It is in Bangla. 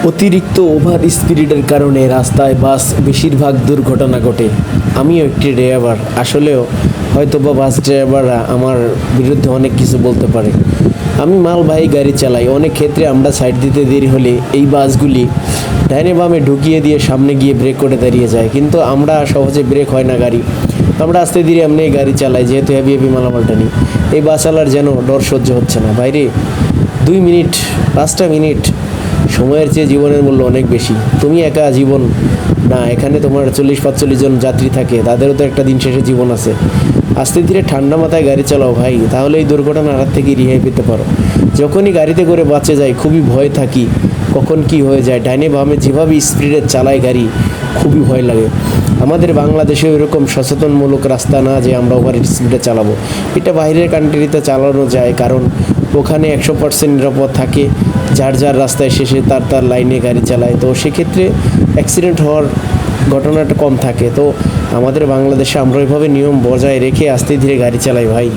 অতিরিক্ত ওভার স্পিডের কারণে রাস্তায় বাস বেশিরভাগ দুর্ঘটনা ঘটে। আমিও একটি ড্রাইভার, আসলেও হয়তোবা বাস ড্রাইভাররা আমার বিরুদ্ধে অনেক কিছু বলতে পারে। আমি মালবাহী গাড়ি চালাই, অনেক ক্ষেত্রে আমরা সাইড দিতে দেরি হলে এই বাসগুলি ডাইনে বামে ঢুকিয়ে দিয়ে সামনে গিয়ে ব্রেক করে দাঁড়িয়ে যায়, কিন্তু আমরা সহজে ব্রেক হয় না গাড়ি, আমরা আস্তে ধীরে এমনি গাড়ি চালাই, যেহেতু হেভি হেভি মালামালটা নিই। এই বাস চালার যেন ডর সহ্য হচ্ছে না বাইরে। 2 মিনিট 5টা মিনিট সময়ের চেয়ে জীবনের মূল্য অনেক বেশি। তুমি একা জীবন না, এখানে তোমার 40-45 জন যাত্রী থাকে, তাদেরও তো একটা দিন শেষে জীবন আছে। আস্তে ধীরে ঠান্ডা মাথায় গাড়ি চালাও ভাই, তাহলে এই দুর্ঘটনার হাত থেকে রেহাই পেতে পারো। যখনই গাড়িতে করে বাঁচে যাই খুবই ভয় থাকি, কখন কি হয়ে যায়। ডাইনে বামে যেভাবে স্পিডে চালায় গাড়ি, খুবই ভয় লাগে। আমাদের বাংলাদেশেও এরকম সচেতনমূলক রাস্তা না যে আমরা ওভার স্পিডে চালাবো। এটা বাইরের কান্ট্রিতে চালানো যায়, কারণ ওখানে 100% নিরাপদ থাকে। যার যার রাস্তায় শেষে তার তার লাইনে গাড়ি চালায়, তো সেক্ষেত্রে অ্যাক্সিডেন্ট হওয়ার ঘটনাটা কম থাকে। তো আমাদের বাংলাদেশে আমরা ওইভাবে নিয়ম বজায় রেখে আস্তে ধীরে গাড়ি চালাই ভাই।